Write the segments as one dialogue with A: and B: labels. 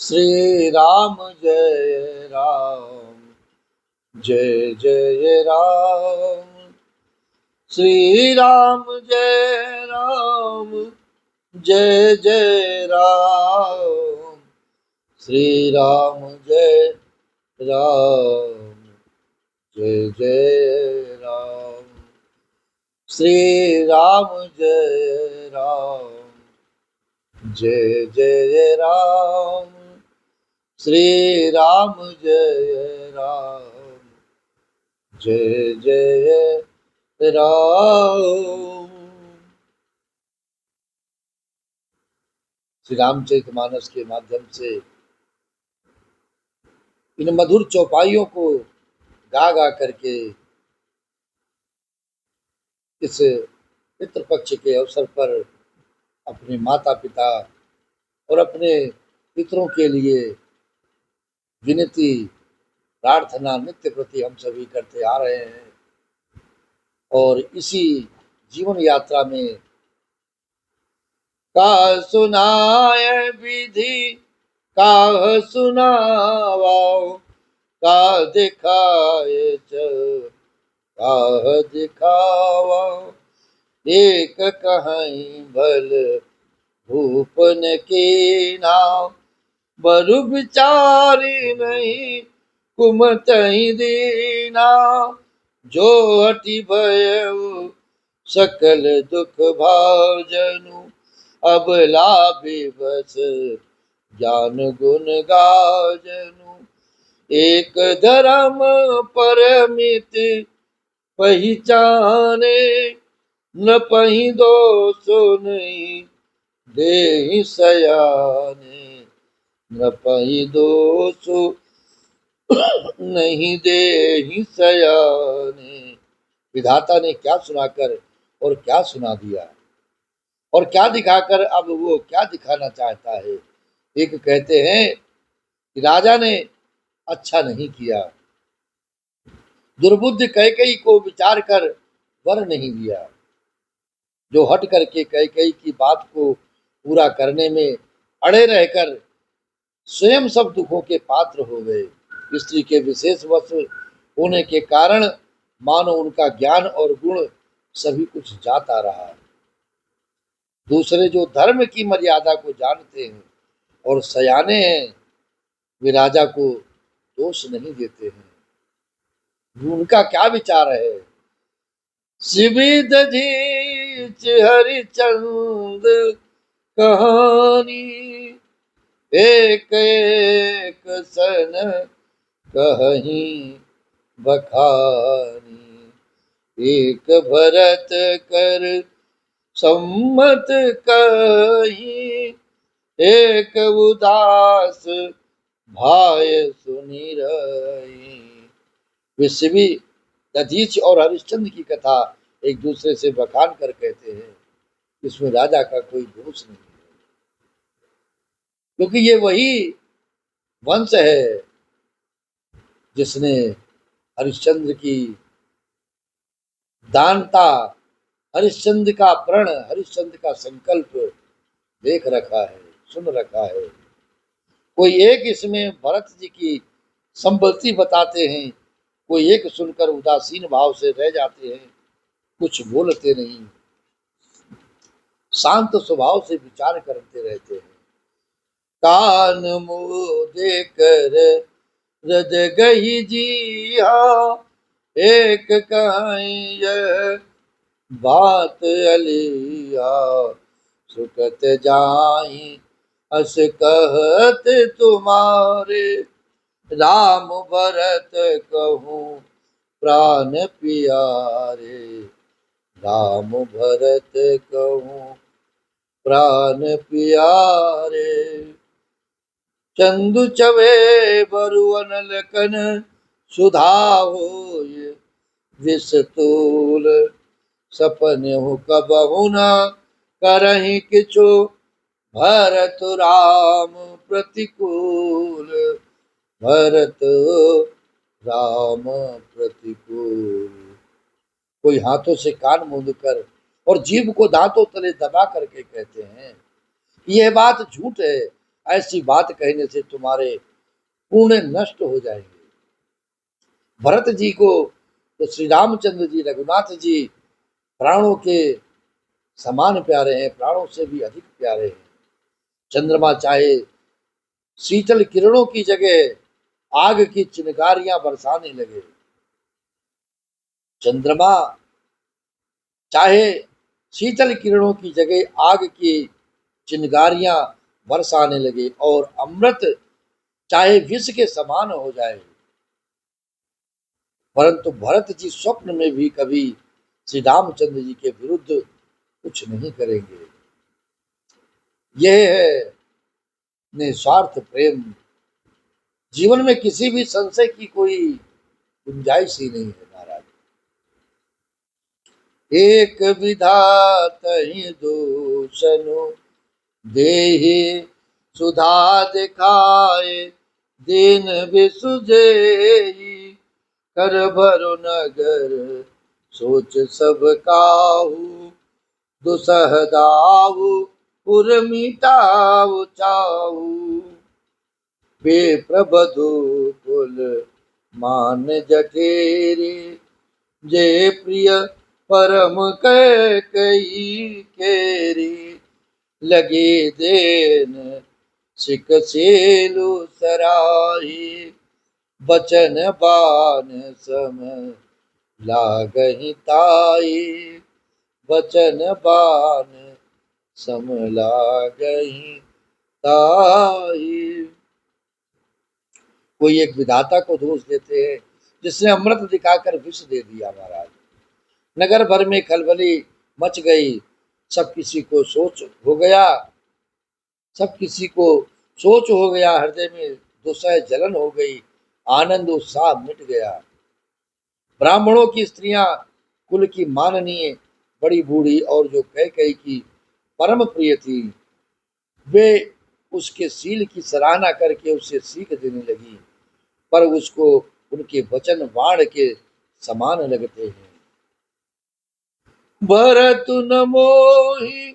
A: श्री राम जय राम जय जय राम। श्री राम जय राम जय जय राम। श्री राम जय राम जय जय राम। श्री राम जय राम जय जय राम। श्री राम जय राम जय जय राम। श्री रामचरितमानस के माध्यम से इन मधुर चौपाइयों को गा गा करके इस पितृपक्ष के अवसर पर अपने माता पिता और अपने पितरों के लिए विनती प्रार्थना नित्य प्रति हम सभी करते आ रहे हैं। और इसी जीवन यात्रा में का सुनाय विधि का सुनावाओ, का दिखाए का दिखावा। एक कहीं भल भूपन की नाव, बरु विचारी नहीं कुमतहि दीना। जो हटि भयउ सकल दुख भाजनु, अबला विवश ज्ञान गुण गाजनु। एक धर्म परमित पहिचाने, न पहि दोषो नहीं देहि सयाने। न पहि दोषो नहीं देहि सयाने। विधाता ने क्या सुनाकर और क्या सुना दिया और क्या दिखाकर अब वो क्या दिखाना चाहता है। एक कहते हैं कि राजा ने अच्छा नहीं किया, दुर्बुद्धि कैकेयी को विचार कर वर नहीं दिया। जो हट करके कैकेयी की बात को पूरा करने में अड़े रहकर स्वयं सब दुखों के पात्र हो गए। स्त्री के विशेष वश होने के कारण मानो उनका ज्ञान और गुण सभी कुछ जाता रहा। दूसरे जो धर्म की मर्यादा को जानते हैं और सयाने हैं, वे राजा को दोष नहीं देते हैं। उनका क्या विचार है। शिविद धीच हरिचंद कहानी, एक एक सन कहीं बखानी। एक भरत कर सम्मत कहीं, एक उदास भाय सुनि रही। वे शिवी दधीच और हरिश्चंद्र की कथा एक दूसरे से बखान कर कहते हैं, इसमें राजा का कोई दोष नहीं है, क्योंकि ये वही वंश है जिसने हरिश्चंद्र की दानता, हरिश्चंद्र का प्रण, हरिश्चंद्र का संकल्प देख रखा है, सुन रखा है। कोई एक इसमें भरत जी की संपत्ति बताते हैं, कोई एक सुनकर उदासीन भाव से रह जाते हैं, कुछ बोलते नहीं, शांत स्वभाव से विचार करते रहते हैं। कान मुँह देकर रद गही जिया, एक कहीं यह बात अलिया। सुकत जाई अस कहत तुम्हारे, राम भरत कहूँ प्राण प्यारे। राम भरत कहूँ प्राण प्यारे। चंदु चवे बरुअन लखन सुधा होय, विषतूल सपनेहु कबहु न करहि किछु। भरत राम प्रतिकूल, भरत राम प्रतिकूल। कोई हाथों से कान मूंद कर और जीभ को दांतों तले दबा करके कहते हैं यह बात झूठ है, ऐसी बात कहने से तुम्हारे पुण्य नष्ट हो जाएंगे। भरत जी को तो श्री रामचंद्र जी, रघुनाथ जी प्राणों के समान प्यारे हैं, प्राणों से भी अधिक प्यारे हैं। चंद्रमा चाहे शीतल किरणों की जगह आग की चिनगारियां बरसाने लगे, चंद्रमा चाहे शीतल किरणों की जगह आग की चिनगारियां बरसाने लगे, और अमृत चाहे विष के समान हो जाए, परंतु भरत जी स्वप्न में भी कभी श्री रामचंद्र जी के विरुद्ध कुछ नहीं करेंगे। यह है निस्वार्थ प्रेम। जीवन में किसी भी संशय की कोई गुंजाइश ही नहीं है महाराज। एक विधातहि दूषणु देहि सुधा दिखाए, दीन विसुजेहि कर भरु नगर सोच सब काहू, दुसह दाऊ पुर मिटाऊ चाऊ, वे प्रबधु कुल मान जठेरे, जे प्रिय परम कई केरी, लगे देन सिक सेलु सराही, बचन बान सम लागहि ताई, बचन बान सम लागहि ताई। कोई एक विधाता को दोष देते हैं जिसने अमृत दिखाकर विष दे दिया महाराज। नगर भर में खलबली मच गई, सब किसी को सोच हो गया, सब किसी को सोच हो गया, हृदय में दुसह जलन हो गई, आनंद उत्साह मिट गया। ब्राह्मणों की स्त्रियां कुल की माननीय बड़ी बूढ़ी और जो कई की परम प्रिय थी, वे उसके शील की सराहना करके उसे सीख देने लगी, पर उसको उनके वचन बाण के समान लगते हैं। भरत न मोहि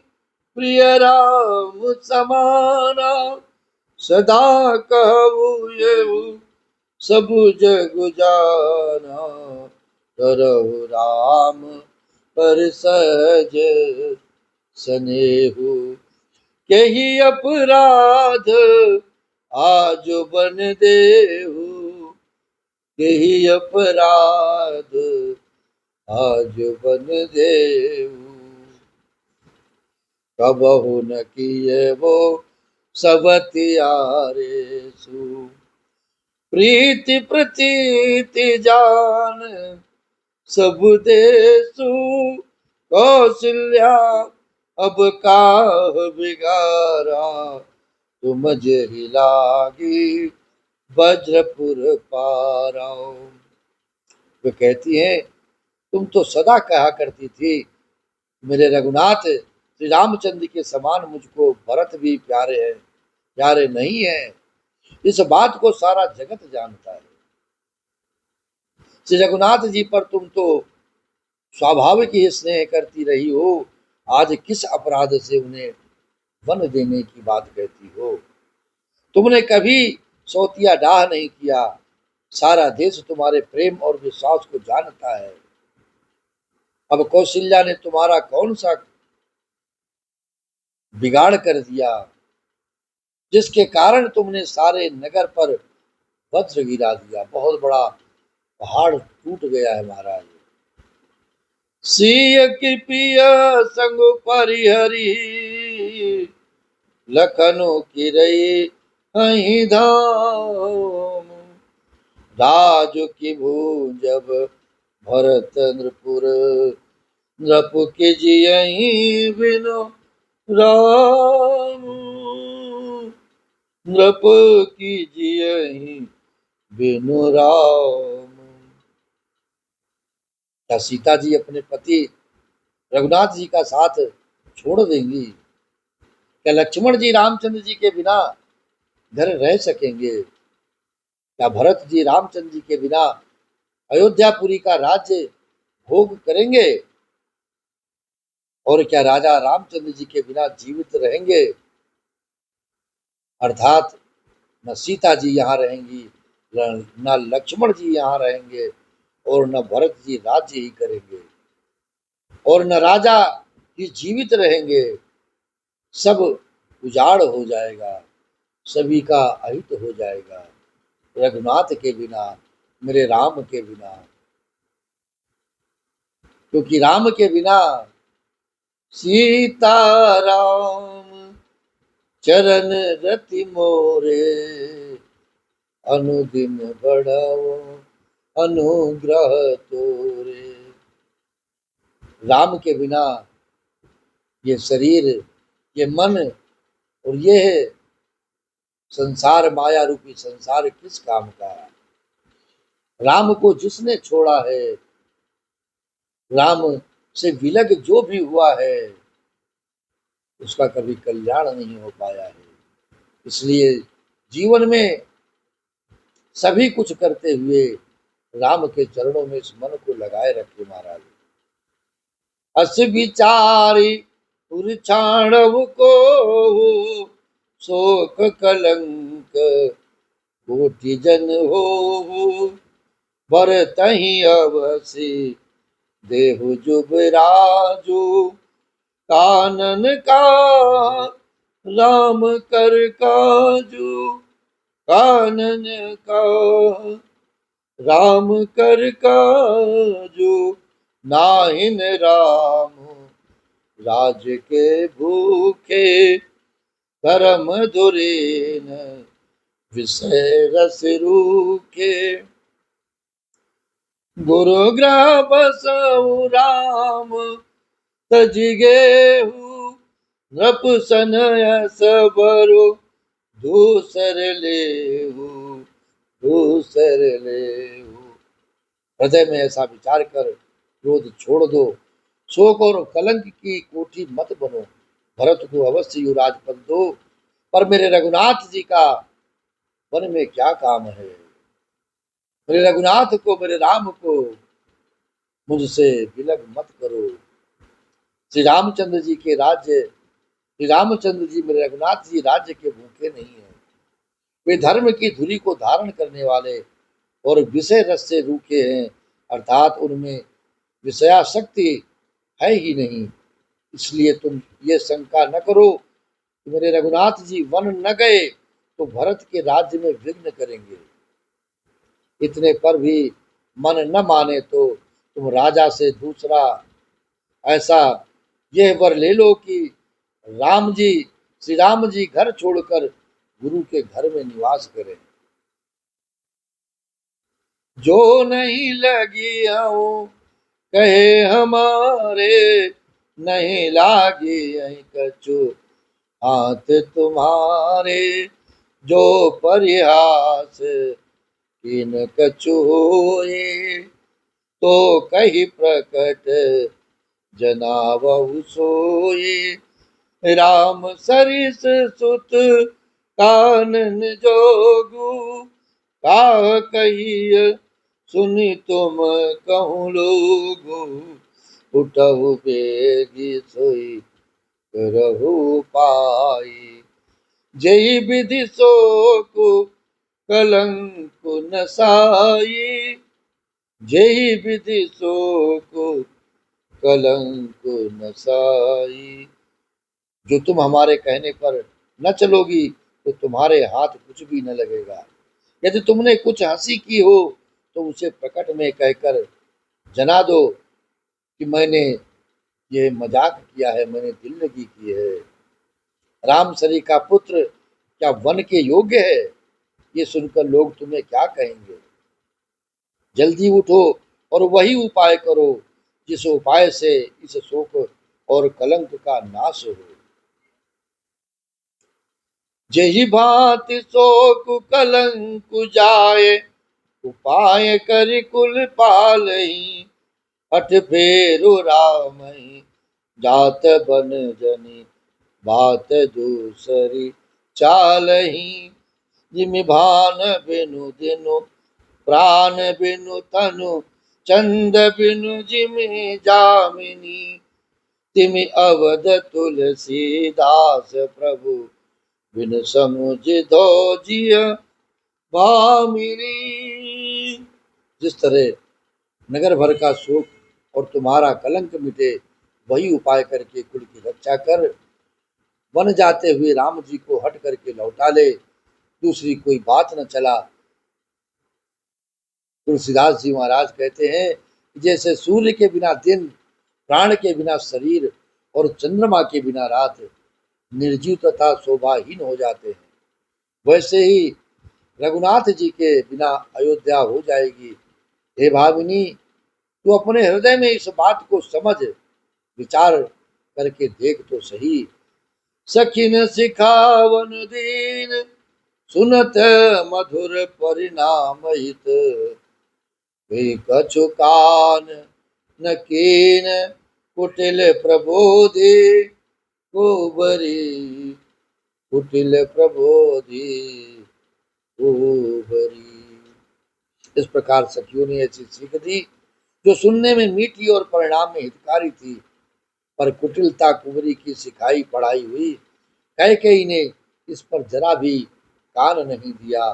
A: प्रिय राम समाना, सदा कहु येहु सब जग जाना, करहु राम पर सहज सनेहु, केहि अपराध आज बन देहु, केहि अपराध आज बन देहु, कबहु न किए वो सब त्यारे सु, प्रीति प्रतीति जान सब देसु, कौशल्या अब काह बिगारा, तुम जेहि लागी वज्रपुर पारा। वे कहती हैं, तुम तो सदा कहा करती थी मेरे रघुनाथ श्री रामचंद्र के समान मुझको भरत भी प्यारे हैं, प्यारे नहीं है। इस बात को सारा जगत जानता है। श्री रघुनाथ जी पर तुम तो स्वाभाविक ही स्नेह करती रही हो, आज किस अपराध से उन्हें वन देने की बात कहती हो। तुमने कभी सौतिया डाह नहीं किया, सारा देश तुम्हारे प्रेम और विश्वास को जानता है। अब कौशल्या ने तुम्हारा कौन सा बिगाड़ कर दिया जिसके कारण तुमने सारे नगर पर वज्र गिरा दिया। बहुत बड़ा पहाड़ टूट गया है महाराज। सिय की पिया संग परिहरी, लखनऊ की रही अहि धाम, राज की भूजब भरत नृपुर, नृप के जियहि बिनु राम, नृप की जियहि बिनु राम। क्या सीता जी अपने पति रघुनाथ जी का साथ छोड़ देंगी? क्या लक्ष्मण जी रामचंद्र जी के बिना घर रह सकेंगे? क्या भरत जी रामचंद्र जी के बिना अयोध्यापुरी का राज्य भोग करेंगे? और क्या राजा रामचंद्र जी के बिना जीवित रहेंगे? अर्थात न सीता जी यहाँ रहेंगी, न लक्ष्मण जी यहाँ रहेंगे, और न भरत जी राज्य ही करेंगे, और न राजा जी जीवित रहेंगे। सब उजाड़ हो जाएगा, सभी का अहित हो जाएगा रघुनाथ के बिना, मेरे राम के बिना। क्योंकि राम के बिना सीता राम चरण रति मोरे, अनुदिन बढ़ाओ अनुग्रह तोरे। राम के बिना ये शरीर, ये मन और ये संसार, माया रूपी संसार किस काम का। राम को जिसने छोड़ा है, राम से विलग जो भी हुआ है, उसका कभी कल्याण नहीं हो पाया है। इसलिए जीवन में सभी कुछ करते हुए राम के चरणों में इस मन को लगाए रखे महाराज। अस विचारी पुरछाणव को, शोक कलंक कोटि जन हो, भरतहि अवसि देहु जुबराजु, कानन का राम कर काजू, कानन का राम कर काजू, नाहिन राम राज के भूखे, धर्म धुरीन विषय रस रूखे। गुरु ग्रह बसऊ राम तज गेहू, नृप सनय सबरु दूसर लेहू, दूसर लेहू। हृदय में ऐसा विचार कर क्रोध छोड़ दो, शोक और कलंक की कोठी मत बनो, भरत को अवश्य युवराज पद दो, पर मेरे रघुनाथ जी का वन में क्या काम है। मेरे रघुनाथ को, मेरे राम को मुझसे विलग मत करो। श्री रामचंद्र जी के राज्य, श्री रामचंद्र जी मेरे रघुनाथ जी राज्य के भूखे नहीं है। वे धर्म की धुरी को धारण करने वाले और विषय रस से रूखे हैं, अर्थात उनमें विषयाशक्ति है ही नहीं। इसलिए तुम ये शंका न करो कि मेरे रघुनाथ जी वन न गए तो भरत के राज्य में विघ्न करेंगे। इतने पर भी मन न माने तो तुम राजा से दूसरा ऐसा यह वर ले लो कि राम जी, श्री राम जी घर छोड़कर गुरु के घर में निवास करें। जो नहीं लगी हूँ कहे हमारे, नहीं लागी यहीं कछु हाथ तुम्हारे, जो परिहास किन कछु होए, तो कही प्रकट जनावहु सोए। राम सरिस सुत कानन जोगु, का कहिय सुनि तुम कहूँ लोगु, उठहु बेगी सोई करहु पाई, जय विधि शोक कलंक नसाई, जय विधि शोक कलंक नसाई। जो तुम हमारे कहने पर न चलोगी तो तुम्हारे हाथ कुछ भी न लगेगा। यदि तुमने कुछ हंसी की हो तो उसे प्रकट में कहकर जना दो कि मैंने ये मजाक किया है, मैंने दिल लगी की है। राम सरी का पुत्र क्या वन के योग्य है? ये सुनकर लोग तुम्हें क्या कहेंगे। जल्दी उठो और वही उपाय करो जिस उपाय से इस शोक और कलंक का नाश हो। जही भांति शोक कलंक जाए, उपाय कर कुल पालही, हठ फेरु रामहि जात बन जनी, बात दूसरी चालही। जिमि भान बिनु दिनु प्राण बिनु तनु, चंद बिनु जिमि जामिनी, तिमि अवध तुलसीदास प्रभु बिन समुझ दो जिय भामिनी। जिस तरह नगर भर का सुख और तुम्हारा कलंक मिटे, वही उपाय करके कुल की रक्षा कर। वन जाते हुए राम जी को हट करके लौटा ले, दूसरी कोई बात न चला। तुलसीदास जी महाराज कहते हैं कि जैसे सूर्य के बिना दिन, प्राण के बिना शरीर और चंद्रमा के बिना रात निर्जीव तथा शोभाहीन हो जाते हैं, वैसे ही रघुनाथ जी के बिना अयोध्या हो जाएगी। हे भाविनी, तू अपने हृदय में इस बात को समझ, विचार करके देख तो सही। सखिन सिखावन दीन, सुनत मधुर परिणाम हित। वे कछु कान न कीन, कुटिल प्रबोधि को बरी। कुटिल प्रबोधि को बरी। इस प्रकार सखियों ने ऐसी सीख दी जो सुनने में मीठी और परिणाम में हितकारी थी, पर कुटिलता कुंवरी की सिखाई पढ़ाई हुई। कैकेयी ने इस पर जरा भी कान नहीं दिया,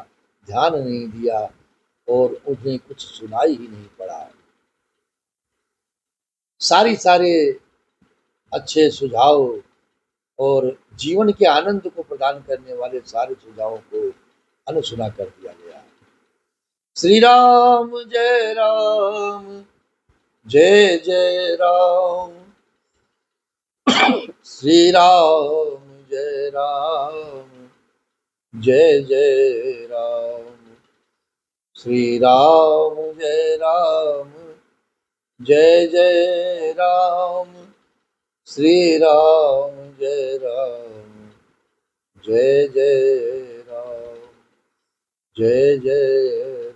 A: ध्यान नहीं दिया और उन्हें कुछ सुनाई ही नहीं पड़ा। सारे अच्छे सुझाव और जीवन के आनंद को प्रदान करने वाले सारे सुझावों को अनसुना कर दिया गया। श्री राम जय राम, जय जय राम। श्री राम जय राम, जय जय राम। श्री राम जय राम, जय जय राम। श्री राम जय राम, जय जय राम, जय जय